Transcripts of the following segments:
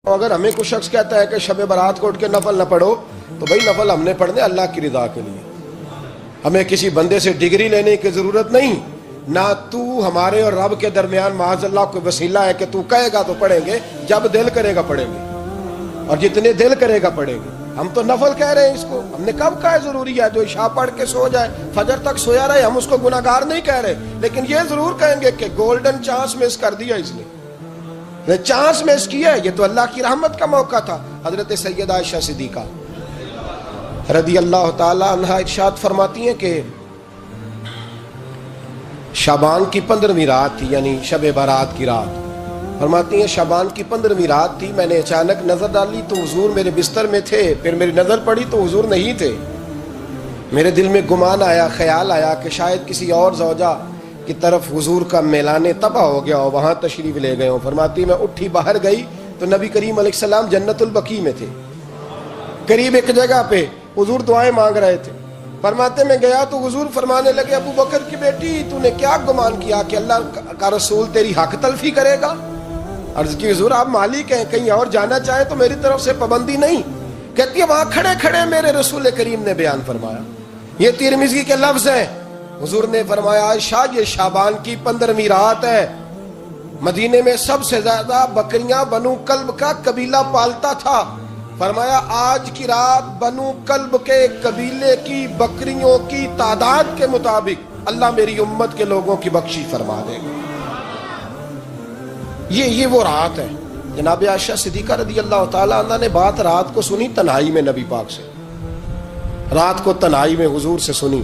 اگر ہمیں کوئی شخص کہتا ہے کہ شب برات کو اٹھ کے نفل نہ پڑھو تو بھائی نفل ہم نے پڑھنے اللہ کی رضا کے لیے، ہمیں کسی بندے سے ڈگری لینے کی ضرورت نہیں، نہ تو ہمارے اور رب کے درمیان معاذ اللہ کوئی وسیلہ ہے کہ تو کہے گا تو پڑھیں گے، جب دل کرے گا پڑھیں گے، اور جتنے دل کرے گا پڑھیں گے۔ ہم تو نفل کہہ رہے ہیں اس کو، ہم نے کب کہا ہے ضروری ہے جو عشاء پڑھ کے سو جائے فجر تک سویا رہے، ہم اس کو گناہ گار نہیں کہہ رہے، لیکن یہ ضرور کہیں گے کہ گولڈن چانس مس کر دیا اس نے، چانس مس کیا ہے، یہ تو اللہ کی رحمت کا موقع تھا۔ حضرت سیدہ عائشہ صدیقہ رضی اللہ تعالی عنہا ارشاد فرماتی ہیں کہ شعبان کی 15ویں رات تھی، یعنی شب برات کی رات، فرماتی ہیں شعبان کی 15ویں رات تھی، میں نے اچانک نظر ڈالی تو حضور میرے بستر میں تھے، پھر میری نظر پڑی تو حضور نہیں تھے، میرے دل میں گمان آیا، خیال آیا کہ شاید کسی اور زوجہ کی طرف حضور کا میلان تباہ ہو گیا ہو، وہاں تشریف لے گئے ہوں۔ فرماتی میں اٹھی باہر گئی تو نبی کریم علیہ السلام جنت البقیع میں تھے، قریب ایک جگہ پہ حضور دعائیں مانگ رہے تھے۔ فرماتے میں گیا تو حضور فرمانے لگے ابو بکر کی بیٹی تو نے کیا گمان کیا کہ اللہ کا رسول تیری حق تلفی کرے گا؟ عرض کی حضور آپ مالک ہیں، کہیں اور جانا چاہیں تو میری طرف سے پابندی نہیں۔ کہتی ہے وہاں کھڑے کھڑے میرے رسول کریم نے بیان فرمایا، یہ ترمذی کے لفظ ہیں، حضور نے فرمایا عائشہ یہ شعبان کی 15ویں رات ہے، مدینے میں سب سے زیادہ بکریاں بنو کلب کا قبیلہ پالتا تھا، فرمایا آج کی رات بنو کلب کے قبیلے کی بکریوں کی تعداد کے مطابق اللہ میری امت کے لوگوں کی بخشش فرما دے گا۔ یہ وہ رات ہے۔ جناب عائشہ صدیقہ رضی اللہ تعالی عنہ نے بات رات کو سنی تنہائی میں نبی پاک سے، رات کو تنہائی میں حضور سے سنی،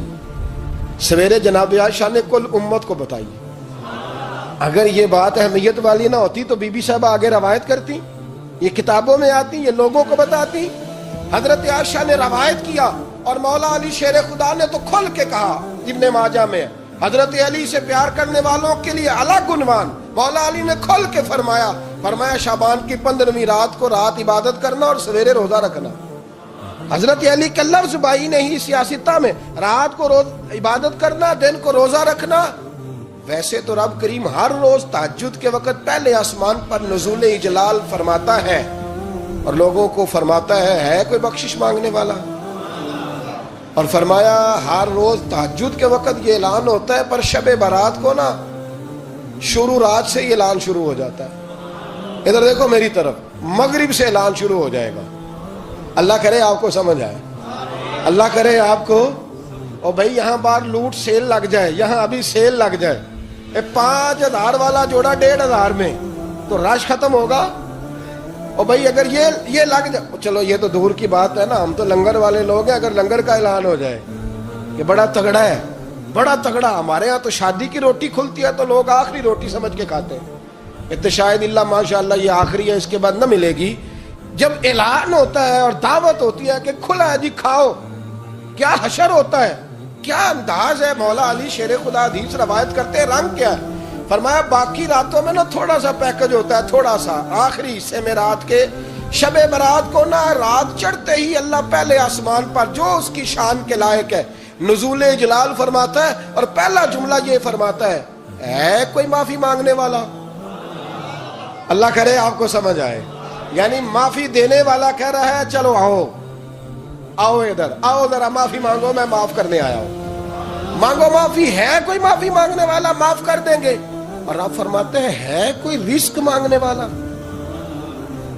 سویرے جناب عائشہ نے کل امت کو بتائی۔ اگر یہ بات اہمیت والی نہ ہوتی تو بی بی صاحبہ آگے روایت کرتی، یہ کتابوں میں آتی، یہ لوگوں کو بتاتی۔ حضرت عائشہ نے روایت کیا اور مولا علی شیر خدا نے تو کھل کے کہا، ابن ماجہ میں حضرت علی سے پیار کرنے والوں کے لیے الگ عنوان، مولا علی نے کھل کے فرمایا شعبان کی 15ویں رات کو رات عبادت کرنا اور سویرے روزہ رکھنا۔ حضرت علی کا لفظ بائی نہیں سیاستہ میں، رات کو روز عبادت کرنا، دن کو روزہ رکھنا۔ ویسے تو رب کریم ہر روز تہجد کے وقت پہلے آسمان پر نزول اجلال فرماتا ہے اور لوگوں کو فرماتا ہے کوئی بخشش مانگنے والا؟ اور فرمایا ہر روز تہجد کے وقت یہ اعلان ہوتا ہے، پر شب برات کو نا شروع رات سے یہ اعلان شروع ہو جاتا ہے۔ ادھر دیکھو میری طرف، مغرب سے اعلان شروع ہو جائے گا۔ اللہ کرے آپ کو سمجھ آئے، اللہ کرے آپ کو، اور بھائی یہاں باہر لوٹ سیل لگ جائے، یہاں ابھی سیل لگ جائے، 5000 والا جوڑا 1500 میں تو رش ختم ہوگا۔ اور بھائی اگر یہ لگ جائے، چلو یہ تو دور کی بات ہے نا، ہم تو لنگر والے لوگ ہیں، اگر لنگر کا اعلان ہو جائے کہ بڑا تگڑا ہے، بڑا تگڑا، ہمارے ہاں تو شادی کی روٹی کھلتی ہے تو لوگ آخری روٹی سمجھ کے کھاتے ہیں، شاید اللہ ماشاءاللہ یہ آخری ہے اس کے بعد نہ ملے گی۔ جب اعلان ہوتا ہے اور دعوت ہوتی ہے کہ کھلا ہے جی کھاؤ، کیا حشر ہوتا ہے، کیا انداز ہے۔ مولا علی شیر خدا حدیث روایت کرتے ہیں، رنگ کیا ہے؟ فرمایا باقی راتوں میں نا تھوڑا سا پیکج ہوتا ہے، تھوڑا سا، آخری حصے میں رات کے شب برات کو نا رات چڑھتے ہی اللہ پہلے آسمان پر جو اس کی شان کے لائق ہے نزول جلال فرماتا ہے، اور پہلا جملہ یہ فرماتا ہے کوئی معافی مانگنے والا؟ اللہ کرے آپ کو سمجھ آئے، یعنی معافی دینے والا کہہ رہا ہے چلو آؤ ادھر آؤ ذرا معافی مانگو، میں معاف کرنے آیا ہوں، مانگو معافی، ہے کوئی معافی مانگنے والا؟ معاف کر دیں گے۔ اور آپ فرماتے ہیں ہے کوئی رزق مانگنے والا؟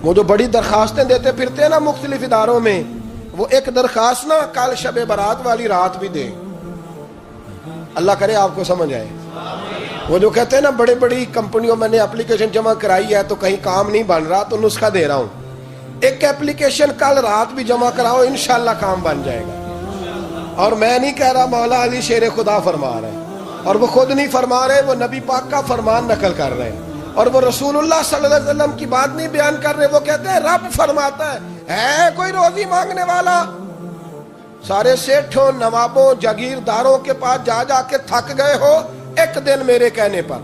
وہ جو بڑی درخواستیں دیتے پھرتے ہیں نا مختلف اداروں میں، وہ ایک درخواست نا کل شب برات والی رات بھی دیں۔ اللہ کرے آپ کو سمجھ آئے۔ وہ جو کہتے ہیں نا بڑی بڑی کمپنیوں میں نے اپلیکیشن جمع کرائی ہے تو کہیں کام نہیں بن رہا تو نسخہ دے رہا ہوں، ایک اپلیکیشن کل رات بھی جمع کراؤ انشاءاللہ کام بن جائے گا۔ اور میں نہیں کہہ رہا، مولا علی شیر خدا فرما رہے ہیں، اور وہ خود نہیں فرما رہے، وہ نبی پاک کا فرمان نقل کر رہے ہیں، اور وہ رسول اللہ صلی اللہ علیہ وسلم کی بات نہیں بیان کر رہے، وہ کہتے ہیں رب فرماتا ہے کوئی روزی مانگنے والا؟ سارے سیٹھوں نوابوں جاگیرداروں کے پاس جا کے تھک گئے ہو، ایک دن میرے کہنے پر،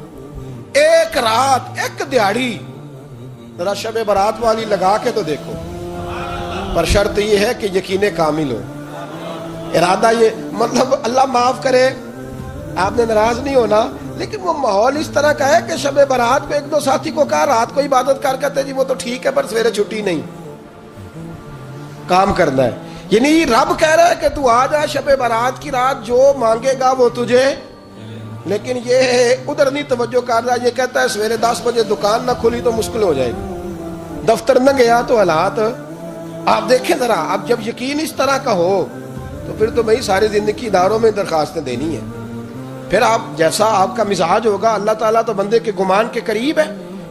ایک رات، ایک دیہڑی ذرا شب برات والی لگا کے تو دیکھو، پر شرط یہ ہے کہ یقین کامل ہو، ارادہ یہ، مطلب اللہ معاف کرے آپ نے ناراض نہیں ہونا، لیکن وہ ماحول اس طرح کا ہے کہ شب برات کو ایک دو ساتھی کو کہا رات کو عبادت کر کہتے جی وہ تو ٹھیک ہے پر سویرے چھٹی نہیں، کام کرنا ہے. یعنی رب کہہ رہا ہے کہ تو آ جا شب برات کی رات، جو مانگے گا وہ تجھے. لیکن یہ ادھر نہیں توجہ کر رہا، یہ کہتا ہے سویرے 10 بجے دکان نہ کھلی تو مشکل ہو جائے گی، دفتر نہ گیا تو حالات. آپ دیکھیں ذرا، اب جب یقین اس طرح کا ہو تو پھر تو بھائی ساری زندگی اداروں میں درخواستیں دینی ہے. پھر آپ جیسا آپ کا مزاج ہوگا، اللہ تعالیٰ تو بندے کے گمان کے قریب ہے.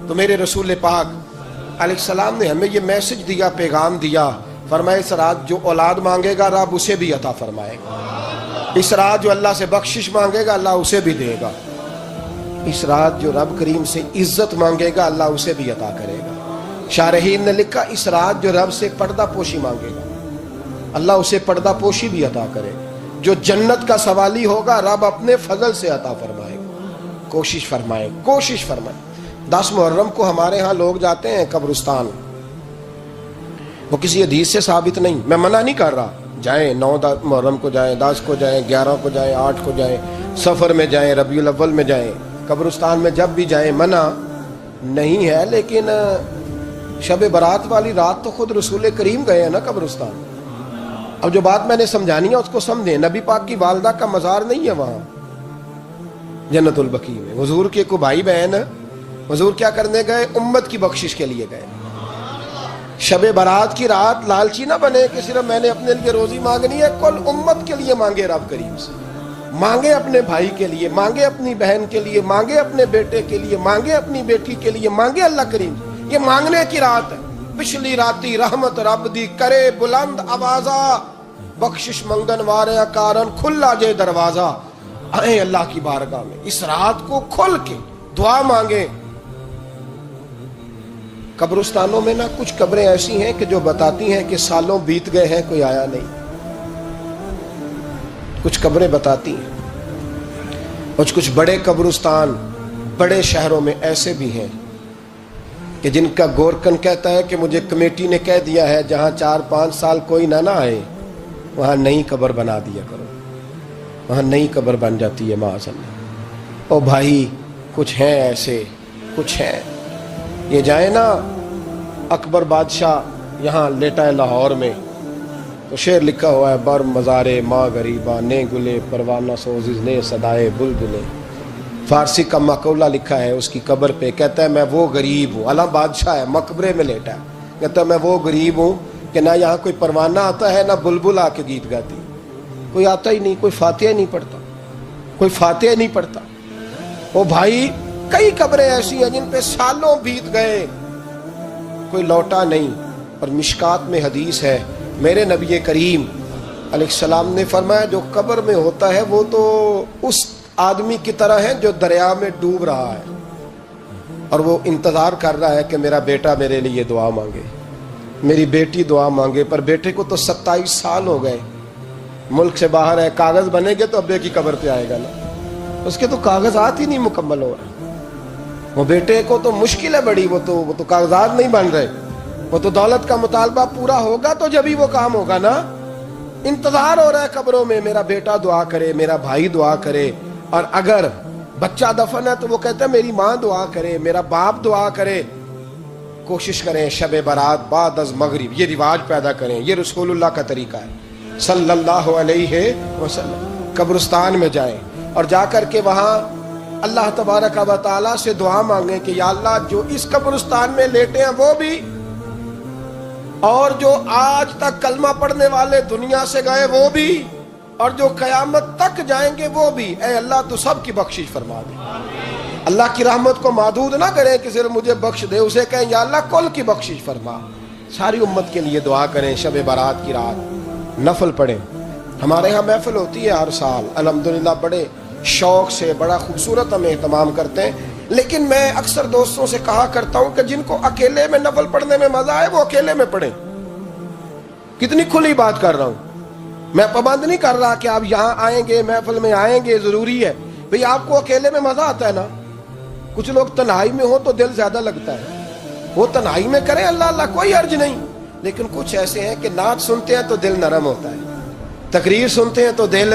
تو میرے رسول پاک علیہ السلام نے ہمیں یہ میسج دیا، پیغام دیا، فرمائے اس رات جو اولاد مانگے گا رب اسے بھی عطا فرمائے گا. اس رات جو اللہ سے بخشش مانگے گا اللہ اسے بھی دے گا. اس رات جو رب کریم سے عزت مانگے گا اللہ اسے بھی عطا کرے گا. شارحین نے لکھا اس رات جو رب سے پردہ پوشی مانگے گا اللہ اسے پردہ پوشی بھی عطا کرے گا. جو جنت کا سوالی ہوگا رب اپنے فضل سے عطا فرمائے گا. کوشش فرمائے، کوشش فرمائے. 10 محرم کو ہمارے ہاں لوگ جاتے ہیں قبرستان، وہ کسی حدیث سے ثابت نہیں، میں منع نہیں کر رہا، جائیں 9 محرم کو جائیں، 10 کو جائیں، 11 کو جائیں، 8 کو جائیں، سفر میں جائیں، ربیع الاول میں جائیں، قبرستان میں جب بھی جائیں، منع نہیں ہے. لیکن شب برات والی رات تو خود رسول کریم گئے ہیں نا قبرستان. اب جو بات میں نے سمجھانی ہے اس کو سمجھیں. نبی پاک کی والدہ کا مزار نہیں ہے وہاں جنت البقیع میں. حضور کے کو بھائی بہن، حضور کیا کرنے گئے؟ امت کی بخشش کے لیے گئے. شب برات کی رات لالچی نہ بنے کہ صرف میں نے اپنے لیے روزی مانگنی ہے، کل امت کے لیے مانگے رب کریم سے. مانگے اپنے بھائی کے لیے، مانگے اپنی بہن کے لیے، مانگے اپنے بیٹے کے لیے، مانگے اپنی بیٹی کے لیے، مانگے اللہ کریم. یہ مانگنے کی رات ہے. پچھلی راتی رحمت رب دی کرے بلند آوازہ، بخشش منگن وارے کارن کھلا جے دروازہ. آئیں اللہ کی بارگاہ میں اس رات کو کھل کے دعا مانگے. قبرستانوں میں نا کچھ قبریں ایسی ہیں کہ جو بتاتی ہیں کہ سالوں بیت گئے ہیں کوئی آیا نہیں. کچھ قبریں بتاتی ہیں. اور کچھ بڑے قبرستان بڑے شہروں میں ایسے بھی ہیں کہ جن کا گورکن کہتا ہے کہ مجھے کمیٹی نے کہہ دیا ہے جہاں 4-5 سال کوئی نہ آئے وہاں نئی قبر بنا دیا کرو. وہاں نئی قبر بن جاتی ہے معاذ اللہ. او بھائی کچھ ہیں ایسے، کچھ ہیں. یہ جائیں نا اکبر بادشاہ یہاں لیٹا ہے لاہور میں، تو شعر لکھا ہوا ہے بر مزارے ماں غریباں نے گلے پروانہ سوزز نے صدائے بلبلے. فارسی کا مقولہ لکھا ہے اس کی قبر پہ، کہتا ہے میں وہ غریب ہوں. اعلیٰ بادشاہ ہے مقبرے میں لیٹا ہے، کہتا ہے میں وہ غریب ہوں کہ نہ یہاں کوئی پروانہ آتا ہے نہ بلبل آ کے گیت گاتی. کوئی آتا ہی نہیں، کوئی فاتحہ نہیں پڑھتا، کوئی فاتحہ نہیں پڑھتا. وہ بھائی کئی قبریں ایسی ہیں جن پہ سالوں بیت گئے کوئی لوٹا نہیں. اور مشکات میں حدیث ہے میرے نبی کریم علیہ السلام نے فرمایا جو قبر میں ہوتا ہے وہ تو اس آدمی کی طرح ہے جو دریا میں ڈوب رہا ہے اور وہ انتظار کر رہا ہے کہ میرا بیٹا میرے لیے دعا مانگے، میری بیٹی دعا مانگے. پر بیٹے کو تو 27 سال ہو گئے، ملک سے باہر ہے. کاغذ بنے گے تو ابے کی قبر پہ آئے گا نا، اس کے تو کاغذات ہی نہیں مکمل ہو رہے. وہ بیٹے کو تو مشکل ہے بڑی، وہ تو کاغذات نہیں بن رہے. وہ تو دولت کا مطالبہ پورا ہوگا تو جب ہی وہ کام ہوگا نا. انتظار ہو رہا ہے قبروں میں میرا بیٹا دعا کرے، میرا بھائی دعا کرے. اور اگر بچہ دفن ہے تو وہ کہتا ہے میری ماں دعا کرے، میرا باپ دعا کرے. کوشش کریں شب برات بعد از مغرب یہ رواج پیدا کریں. یہ رسول اللہ کا طریقہ ہے صلی اللہ علیہ وسلم. قبرستان میں جائیں اور جا کر کے وہاں اللہ تبارک و تعالیٰ سے دعا مانگیں کہ یا اللہ جو اس قبرستان میں لیٹے ہیں وہ بھی، اور جو آج تک کلمہ پڑھنے والے دنیا سے گئے وہ بھی، اور جو قیامت تک جائیں گے وہ بھی. اے اللہ تو سب کی بخشش فرما دے. اللہ کی رحمت کو محدود نہ کریں کہ صرف مجھے بخش دے، اسے کہیں یا اللہ کل کی بخشش فرما. ساری امت کے لیے دعا کریں. شب برات کی رات نفل پڑھیں. ہمارے ہاں محفل ہوتی ہے ہر سال الحمدللہ، بڑے شوق سے بڑا خوبصورت ہم اہتمام کرتے ہیں. لیکن میں اکثر دوستوں سے کہا کرتا ہوں کہ جن کو اکیلے میں نفل پڑھنے میں مزہ آئے وہ اکیلے میں پڑھیں. کتنی کھلی بات کر رہا ہوں. میں پابند نہیں کر رہا کہ آپ یہاں آئیں گے محفل میں آئیں گے ضروری ہے. بھئی آپ کو اکیلے میں مزہ آتا ہے نا. کچھ لوگ تنہائی میں ہو تو دل زیادہ لگتا ہے، وہ تنہائی میں کریں اللہ اللہ کوئی حرج نہیں. لیکن کچھ ایسے ہیں کہ نعت سنتے ہیں تو دل نرم ہوتا ہے، تقریر سنتے ہیں تو دل